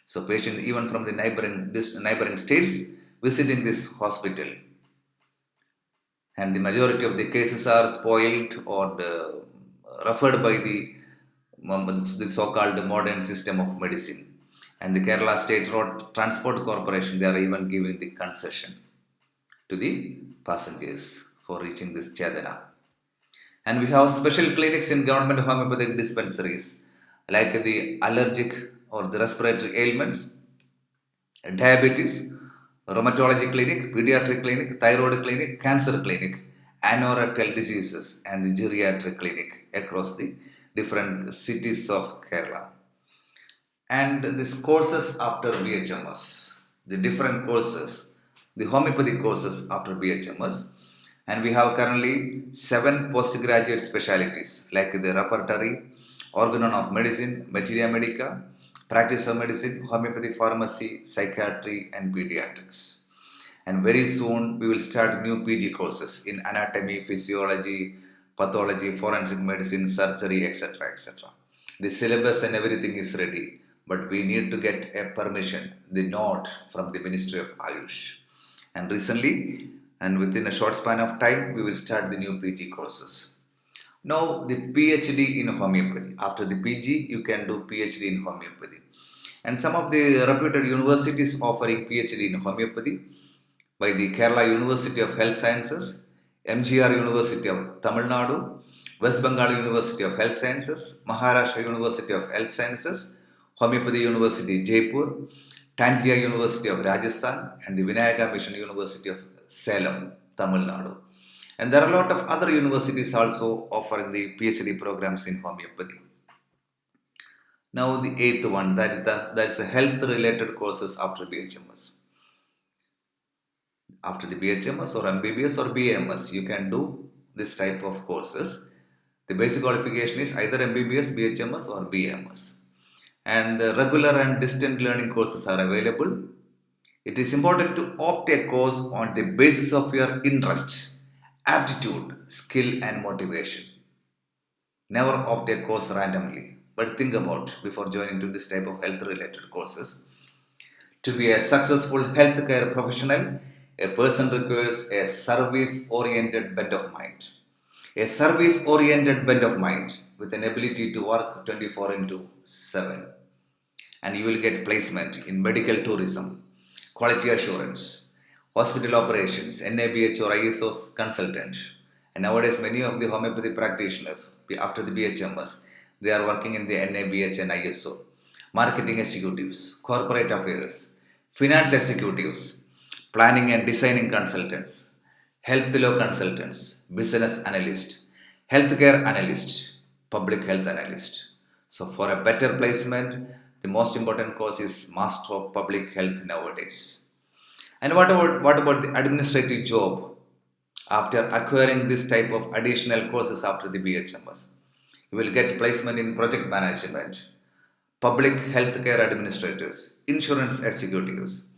So patients even from the neighboring states visiting this hospital. And the majority of the cases are spoiled or referred by the so-called modern system of medicine. And the Kerala State Road Transport Corporation, they are even giving the concession to the passengers for reaching this Chedana. And we have special clinics in government homeopathic dispensaries, like the allergic or the respiratory ailments, diabetes, rheumatology clinic, pediatric clinic, thyroid clinic, cancer clinic, anorectal diseases, and the geriatric clinic across the different cities of Kerala. And these courses after BHMS, the different courses, the homeopathic courses after BHMS, and we have currently 7 postgraduate specialties like the repertory, organon of medicine, materia medica, practice of medicine, homeopathy pharmacy, psychiatry, and pediatrics. And very soon we will start new PG courses in anatomy, physiology, pathology, forensic medicine, surgery, etc. etc. The syllabus and everything is ready, but we need to get a permission, the note from the Ministry of Ayush. And recently, and within a short span of time, we will start the new PG courses. Now, the PhD in homeopathy. After the PG, you can do PhD in homeopathy. And some of the reputed universities offering PhD in homeopathy by the Kerala University of Health Sciences, MGR University of Tamil Nadu, West Bengal University of Health Sciences, Maharashtra University of Health Sciences, Homeopathy University Jaipur, Tangia University of Rajasthan, and the Vinayaka Mission University of Salem, Tamil Nadu. And there are a lot of other universities also offering the PhD programs in homeopathy. Now the 8th one, that is the health related courses after BHMS. After the BHMS or MBBS or BMS, you can do this type of courses. The basic qualification is either MBBS, BHMS or BMS. And the regular and distant learning courses are available. It is important to opt a course on the basis of your interest, aptitude, skill and motivation. Never opt a course randomly, but think about before joining to this type of health related courses. To be a successful healthcare professional, A person requires a service-oriented bent of mind. A service-oriented bent of mind with an ability to work 24 into 7. And you will get placement in medical tourism, quality assurance, hospital operations, NABH or ISO consultant. And nowadays, many of the homeopathy practitioners, after the BHMS, they are working in the NABH and ISO. Marketing executives, corporate affairs, finance executives, planning and designing consultants, health law consultants, business analyst, healthcare analyst, public health analyst. So, for a better placement, the most important course is Master of Public Health nowadays. And what about the administrative job after acquiring this type of additional courses after the BHMS? You will get placement in project management, public healthcare administrators, insurance executives,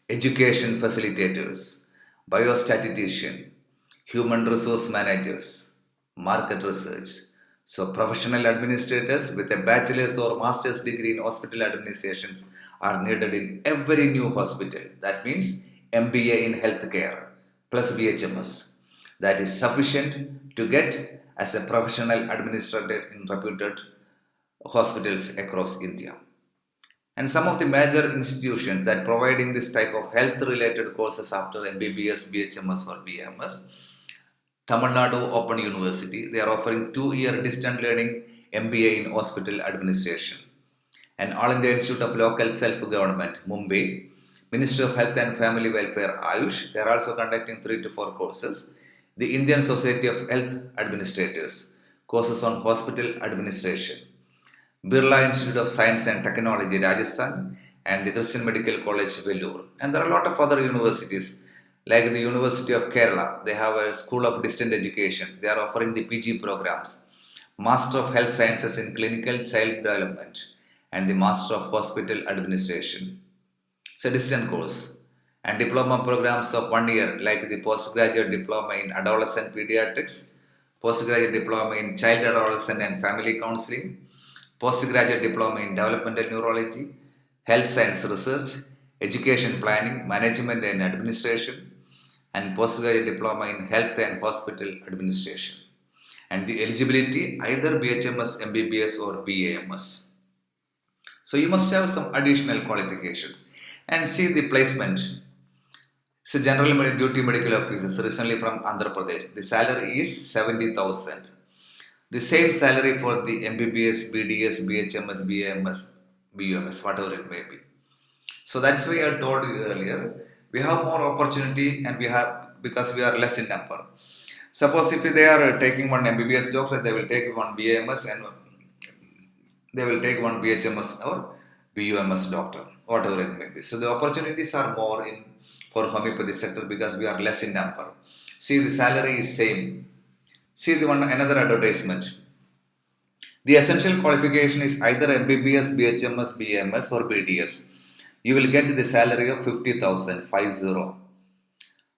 education facilitators, biostatistician, human resource managers, market research. So, professional administrators with a bachelor's or master's degree in hospital administrations are needed in every new hospital. That means MBA in healthcare plus BHMS. That is sufficient to get as a professional administrator in reputed hospitals across India. And some of the major institutions that providing this type of health related courses after MBBS, BHMS or BMS, Tamil Nadu Open University, they are offering 2-year distance learning MBA in hospital administration. And All India Institute of Local Self-Government, Mumbai, Ministry of Health and Family Welfare, Ayush, they are also conducting 3 to 4 courses. The Indian Society of Health Administrators, courses on hospital administration. Birla Institute of Science and Technology, Rajasthan, and the Christian Medical College, Vellore. And there are a lot of other universities, like the University of Kerala. They have a School of Distant Education. They are offering the PG programs, Master of Health Sciences in Clinical Child Development, and the Master of Hospital Administration. It's a distant course. And diploma programs of 1 year, like the postgraduate diploma in adolescent pediatrics, postgraduate diploma in child, adolescent, and family counseling, postgraduate diploma in developmental neurology, health science research, education planning, management and administration, and postgraduate diploma in health and hospital administration. And the eligibility either BHMS, MBBS or BAMS. So you must have some additional qualifications. And see the placement. So General Duty Medical Officers recently from Andhra Pradesh. The salary is 70,000. The same salary for the MBBS, BDS, BHMS, BAMS, BUMS, whatever it may be. So that's why I told you earlier, we have more opportunity and we have, because we are less in number. Suppose if they are taking one MBBS doctor, they will take one BAMS and they will take one BHMS or BUMS doctor, whatever it may be. So the opportunities are more in for homeopathy sector because we are less in number. See, the salary is same. See the one another advertisement. The essential qualification is either MBBS, BHMS, BMS or BDS. You will get the salary of 50,000, 50.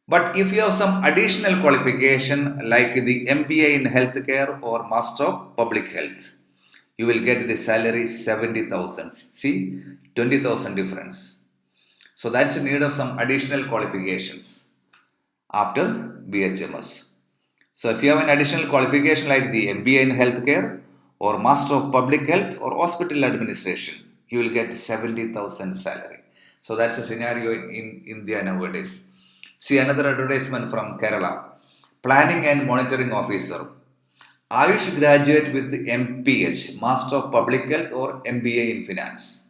But if you have some additional qualification like the MBA in healthcare or Master of Public Health, you will get the salary 70,000. See, 20,000 difference. So that's the need of some additional qualifications after BHMS. So if you have an additional qualification like the MBA in healthcare or Master of Public Health or Hospital Administration, you will get 70,000 salary. So that's the scenario in India nowadays. See another advertisement from Kerala. Planning and Monitoring Officer. Ayush graduate with the MPH, Master of Public Health or MBA in Finance.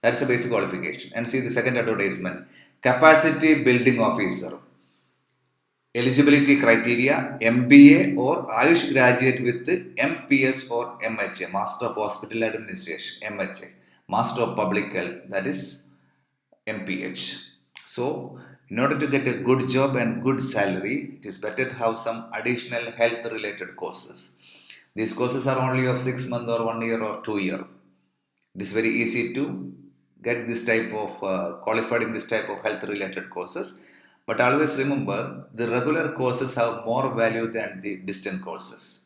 That's the basic qualification. And see the second advertisement. Capacity Building Officer. Eligibility criteria MBA or Ayush graduate with MPH or MHA, Master of Hospital Administration, MHA, Master of Public Health, that is MPH. So, in order to get a good job and good salary, it is better to have some additional health related courses. These courses are only of 6 months or 1 year or 2 year. It is very easy to get this type of qualified in this type of health related courses. But always remember, the regular courses have more value than the distant courses.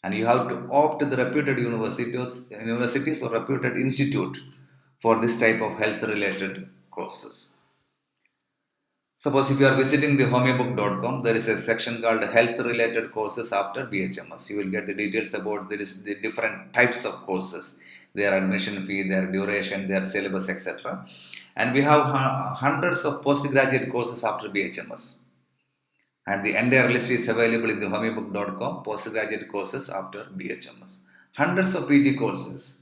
And you have to opt the reputed universities or reputed institute for this type of health related courses. Suppose if you are visiting the homeobook.com, there is a section called health related courses after BHMS. You will get the details about the different types of courses, their admission fee, their duration, their syllabus, etc. And we have hundreds of postgraduate courses after BHMS. And the entire list is available in the homeobook.com, postgraduate courses after BHMS. Hundreds of PG courses,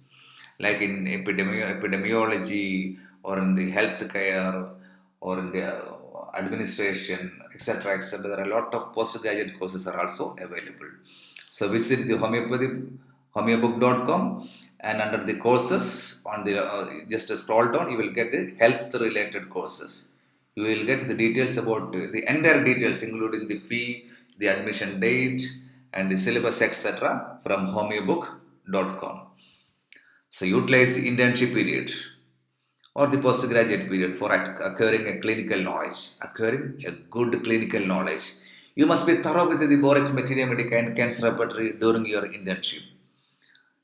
like in epidemiology, or in the healthcare, or in the administration, etc., etc. There are a lot of postgraduate courses are also available. So visit the homeobook.com, and under the courses, on the just scroll down, you will get the health related courses. You will get the details about the entire details, including the fee, the admission date, and the syllabus, etc., from homeobook.com. So utilize the internship period or the postgraduate period for acquiring a clinical knowledge, acquiring a good clinical knowledge. You must be thorough with the Borax Materia Medica and cancer repertory during your internship.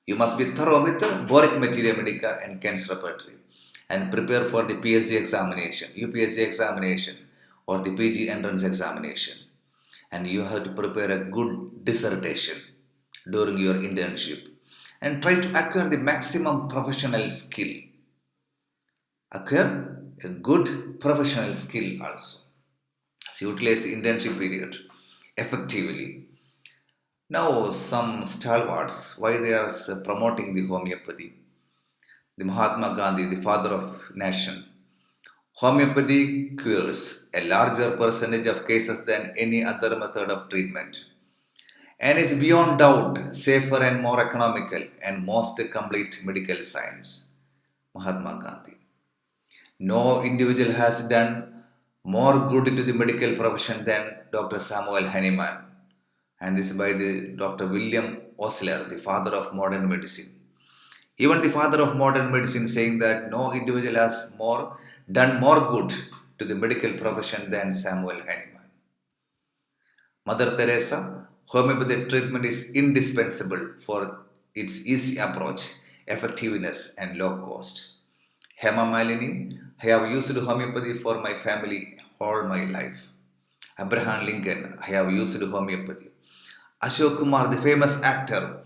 You must be thorough with the Boric Materia Medica and cancer repertory, and prepare for the PSC examination, UPSC examination, or the PG entrance examination. And you have to prepare a good dissertation during your internship, and try to acquire the maximum professional skill. Acquire a good professional skill also. So utilize the internship period effectively. Now, some stalwarts, why they are promoting the homeopathy. The Mahatma Gandhi, the father of nation. Homeopathy cures a larger percentage of cases than any other method of treatment, and is beyond doubt safer and more economical and most complete medical science. Mahatma Gandhi. No individual has done more good to the medical profession than Dr. Samuel Hahnemann, and this is by the Dr. William Osler, the father of modern medicine. Even the father of modern medicine saying that no individual has done more good to the medical profession than Samuel Hahnemann. Mother Teresa, homeopathic treatment is indispensable for its easy approach, effectiveness, and low cost. Hema Malini, I have used homeopathy for my family all my life. Abraham Lincoln, I have used homeopathy. Ashok Kumar, the famous actor,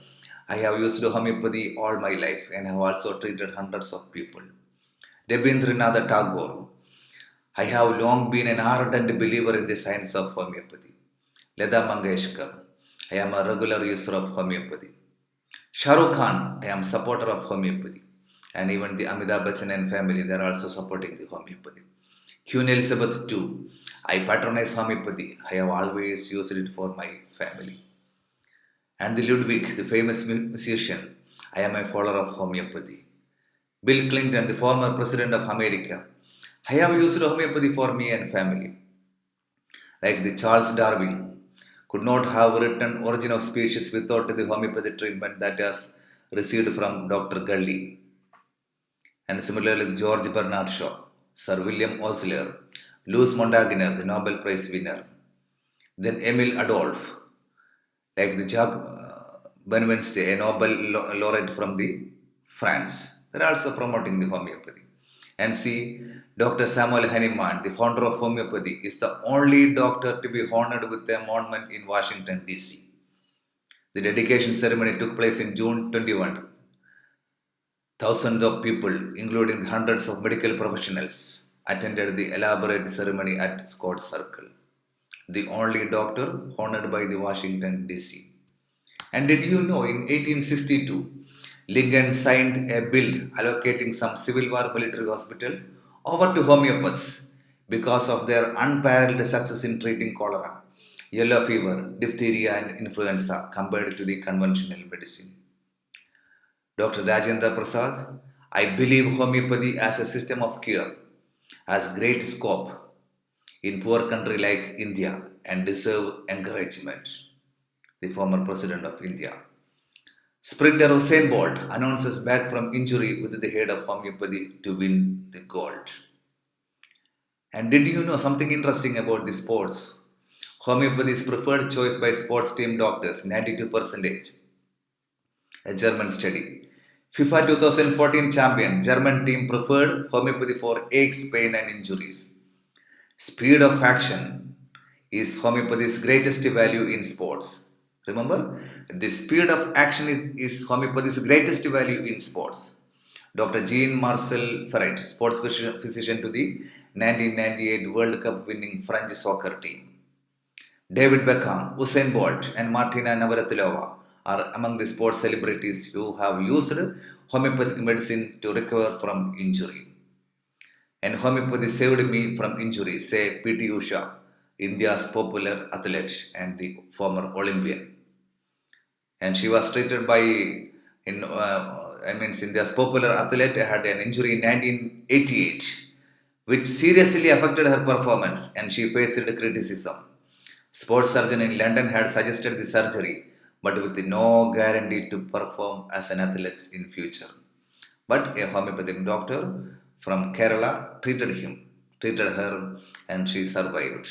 I have used homeopathy all my life and have also treated hundreds of people. Rabindranath Tagore, I have long been an ardent believer in the science of homeopathy. Leda Mangeshkar, I am a regular user of homeopathy. Shah Rukh Khan, I am supporter of homeopathy. And even the Amitabh Bachchan and family, they are also supporting the homeopathy. Queen Elizabeth II, I patronize homeopathy. I have always used it for my family. And the Ludwig, the famous musician, I am a follower of homeopathy. Bill Clinton, the former president of America, I have used homeopathy for me and family. Like the Charles Darwin, could not have written Origin of Species without the homeopathy treatment that has received from Dr. Gully. And similarly, George Bernard Shaw, Sir William Osler, Louis Montagnier, the Nobel Prize winner, then Emile Adolphe, like the Jacques Benveniste, a Nobel laureate from the France. They're also promoting the homeopathy. And see, Dr. Samuel Hahnemann, the founder of homeopathy, is the only doctor to be honored with a monument in Washington, D.C. The dedication ceremony took place in June 21. Thousands of people, including hundreds of medical professionals, attended the elaborate ceremony at Scott's Circle, the only doctor honored by the Washington, D.C. And did you know in 1862, Lincoln signed a bill allocating some Civil War military hospitals over to homeopaths because of their unparalleled success in treating cholera, yellow fever, diphtheria, and influenza compared to the conventional medicine. Dr. Rajendra Prasad, I believe homeopathy as a system of cure has great scope in poor country like India and deserve encouragement. The former president of India. Sprinter Usain Bolt announces back from injury with the head of homeopathy to win the gold. And did you know something interesting about the sports? Homeopathy is preferred choice by sports team doctors, 92%. A German study. FIFA 2014 champion, German team preferred homeopathy for aches, pain, and injuries. Speed of action is homeopathy's greatest value in sports. Remember, the speed of action is homeopathy's greatest value in sports. Dr. Jean Marcel Ferret, sports physician to the 1998 World Cup winning French soccer team. David Beckham, Usain Bolt, and Martina Navratilova are among the sports celebrities who have used homeopathic medicine to recover from injury. And homeopathy saved me from injury, say P.T. Usha, India's popular athlete and the former Olympian. And she was treated by, India's popular athlete had an injury in 1988, which seriously affected her performance and she faced criticism. Sports surgeon in London had suggested the surgery, but with no guarantee to perform as an athlete in future. But a homeopathic doctor from Kerala treated her, and she survived.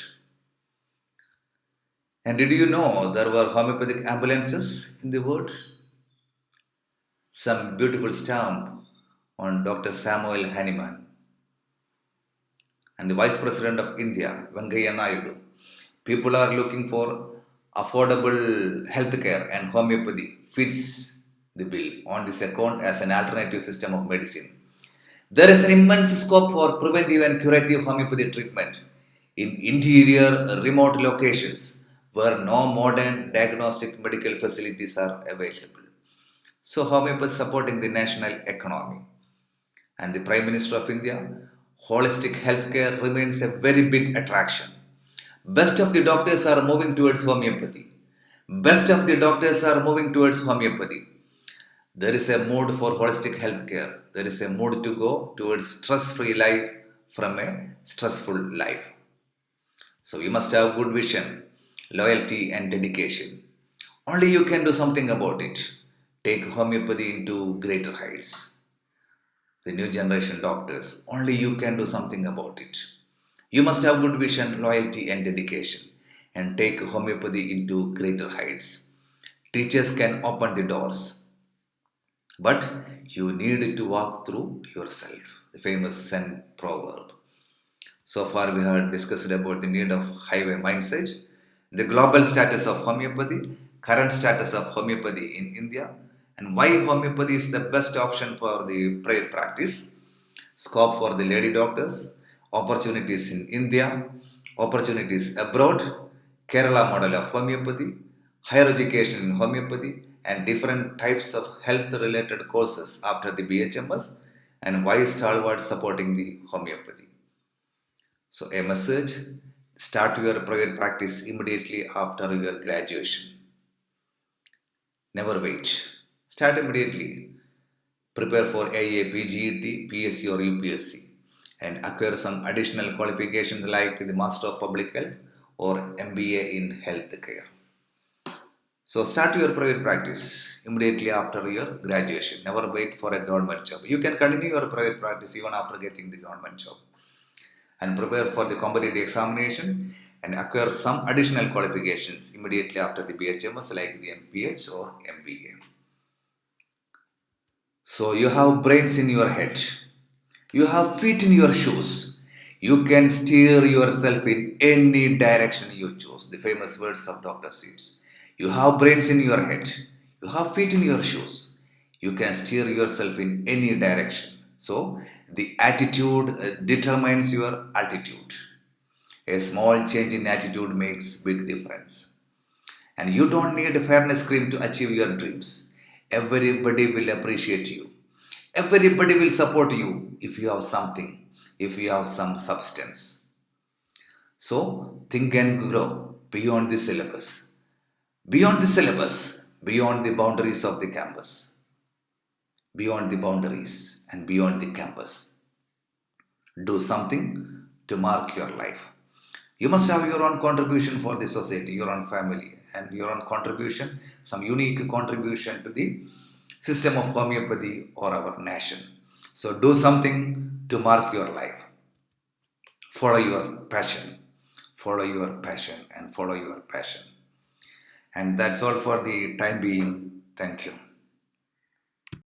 And did you know there were homeopathic ambulances in the world? Some beautiful stamp on Dr. Samuel Hahnemann and the Vice President of India, Venkaiah Naidu. People are looking for affordable healthcare and homeopathy fits the bill on this account as an alternative system of medicine. There is an immense scope for preventive and curative homeopathy treatment in interior remote locations where no modern diagnostic medical facilities are available. So homeopathy supporting the national economy. And the Prime Minister of India, holistic healthcare remains a very big attraction. Best of the doctors are moving towards homeopathy. Best of the doctors are moving towards homeopathy. There is a mood for holistic healthcare. There is a mood to go towards stress-free life from a stressful life. So you must have good vision, loyalty and dedication. Only you can do something about it. Take homeopathy into greater heights. The new generation doctors, only you can do something about it. You must have good vision, loyalty and dedication and take homeopathy into greater heights. Teachers can open the doors, but you need to walk through yourself. The famous Zen proverb. So far, we have discussed about the need of highway mindset, the global status of homeopathy, current status of homeopathy in India, and why homeopathy is the best option for the prayer practice, scope for the lady doctors, opportunities in India, opportunities abroad, Kerala model of homeopathy, higher education in homeopathy, and different types of health related courses after the BHMS, and why stalwart supporting the homeopathy. So, a message, start your prayer practice immediately after your graduation. Never wait. Start immediately. Prepare for AA, PGET, PSC or UPSC and acquire some additional qualifications like the Master of Public Health or MBA in Healthcare. So start your private practice immediately after your graduation. Never wait for a government job. You can continue your private practice even after getting the government job. And prepare for the competitive examinations and acquire some additional qualifications immediately after the BHMS like the MPH or MBA. So you have brains in your head. You have feet in your shoes. You can steer yourself in any direction you choose. The famous words of Dr. Seeds. You have brains in your head. You have feet in your shoes. You can steer yourself in any direction. So the attitude determines your altitude. A small change in attitude makes big difference. And you don't need a fairness cream to achieve your dreams. Everybody will appreciate you. Everybody will support you if you have something, if you have some substance. So think and grow beyond the syllabus. Beyond the syllabus, beyond the boundaries of the campus. Beyond the boundaries and beyond the campus. Do something to mark your life. You must have your own contribution for the society, your own family, and your own contribution, some unique contribution to the system of homeopathy or our nation. So do something to mark your life. Follow your passion. Follow your passion and follow your passion. And that's all for the time being. Thank you.